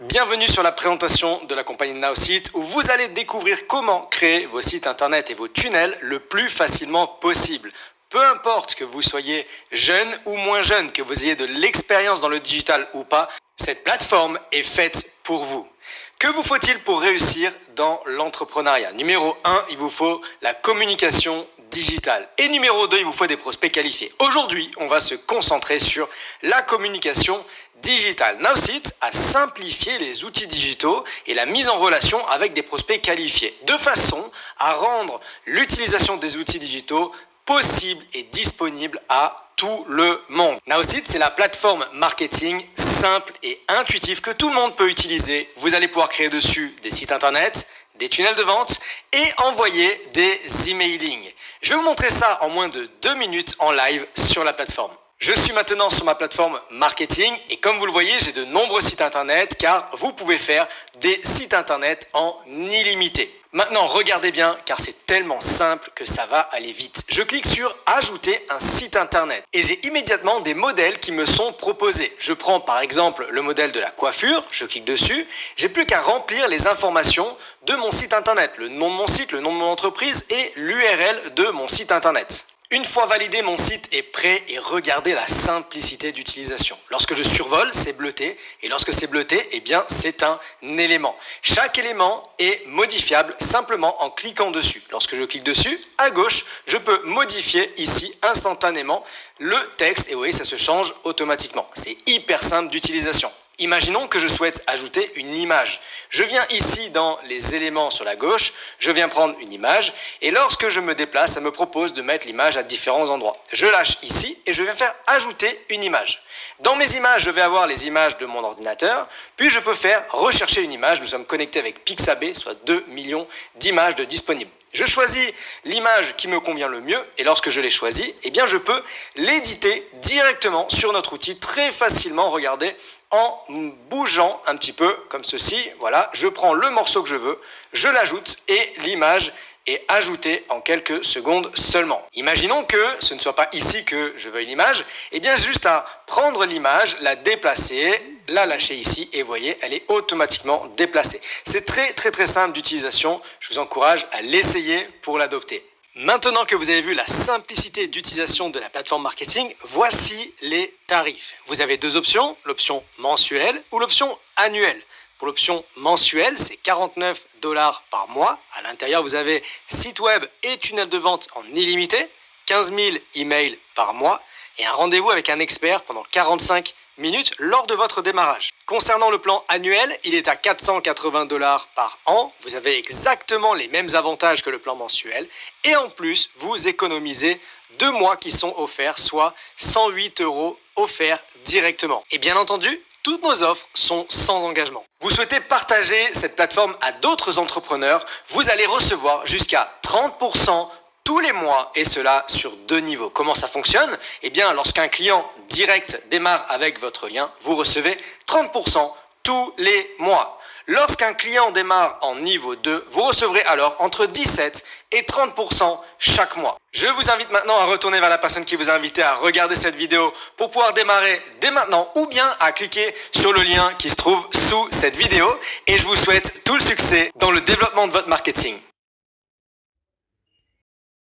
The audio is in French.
Bienvenue sur la présentation de la compagnie Nowsite où vous allez découvrir comment créer vos sites internet et vos tunnels le plus facilement possible. Peu importe que vous soyez jeune ou moins jeune, que vous ayez de l'expérience dans le digital ou pas, cette plateforme est faite pour vous. Que vous faut-il pour réussir dans l'entrepreneuriat? Numéro 1, il vous faut la communication digitale. Et numéro 2, il vous faut des prospects qualifiés. Aujourd'hui, on va se concentrer sur la communication digitale. Nowsite a simplifié les outils digitaux et la mise en relation avec des prospects qualifiés, de façon à rendre l'utilisation des outils digitaux possible et disponible à tout le monde. Nowsite, c'est la plateforme marketing simple et intuitive que tout le monde peut utiliser. Vous allez pouvoir créer dessus des sites internet, des tunnels de vente et envoyer des emailings. Je vais vous montrer ça en moins de 2 minutes en live sur la plateforme. Je suis maintenant sur ma plateforme marketing et comme vous le voyez, j'ai de nombreux sites internet car vous pouvez faire des sites internet en illimité. Maintenant, regardez bien car c'est tellement simple que ça va aller vite. Je clique sur ajouter un site internet et j'ai immédiatement des modèles qui me sont proposés. Je prends par exemple le modèle de la coiffure, je clique dessus. J'ai plus qu'à remplir les informations de mon site internet, le nom de mon site, le nom de mon entreprise et l'URL de mon site internet. Une fois validé, mon site est prêt et regardez la simplicité d'utilisation. Lorsque je survole, c'est bleuté et lorsque c'est bleuté, eh bien, c'est un élément. Chaque élément est modifiable simplement en cliquant dessus. Lorsque je clique dessus, à gauche, je peux modifier ici instantanément le texte et vous voyez, ça se change automatiquement. C'est hyper simple d'utilisation. Imaginons que je souhaite ajouter une image. Je viens ici dans les éléments sur la gauche, je viens prendre une image et lorsque je me déplace, ça me propose de mettre l'image à différents endroits. Je lâche ici et je vais faire ajouter une image. Dans mes images, je vais avoir les images de mon ordinateur, puis je peux faire rechercher une image. Nous sommes connectés avec Pixabay, soit 2 millions d'images de disponibles. Je choisis l'image qui me convient le mieux et lorsque je l'ai choisie, eh bien je peux l'éditer directement sur notre outil très facilement. Regardez, en bougeant un petit peu comme ceci, voilà, je prends le morceau que je veux, je l'ajoute et l'image est ajoutée en quelques secondes seulement. Imaginons que ce ne soit pas ici que je veuille l'image, et bien j'ai juste à prendre l'image, la déplacer, la lâcher ici et vous voyez, elle est automatiquement déplacée. C'est très simple d'utilisation, je vous encourage à l'essayer pour l'adopter. Maintenant que vous avez vu la simplicité d'utilisation de la plateforme marketing, voici les tarifs. Vous avez deux options, l'option mensuelle ou l'option annuelle. Pour l'option mensuelle, c'est 49 $ par mois. À l'intérieur, vous avez site web et tunnel de vente en illimité, 15 000 emails par mois et un rendez-vous avec un expert pendant 45 minutes lors de votre démarrage. Concernant le plan annuel, il est à 480 $ par an. Vous avez exactement les mêmes avantages que le plan mensuel. Et en plus, vous économisez 2 mois qui sont offerts, soit 108 € offerts directement. Et bien entendu, toutes nos offres sont sans engagement. Vous souhaitez partager cette plateforme à d'autres entrepreneurs, vous allez recevoir jusqu'à 30% tous les mois et cela sur 2 niveaux. Comment ça fonctionne? Eh bien, lorsqu'un client direct démarre avec votre lien, vous recevez 30% tous les mois. Lorsqu'un client démarre en niveau 2, vous recevrez alors entre 17 et 30% chaque mois. Je vous invite maintenant à retourner vers la personne qui vous a invité à regarder cette vidéo pour pouvoir démarrer dès maintenant ou bien à cliquer sur le lien qui se trouve sous cette vidéo et je vous souhaite tout le succès dans le développement de votre marketing.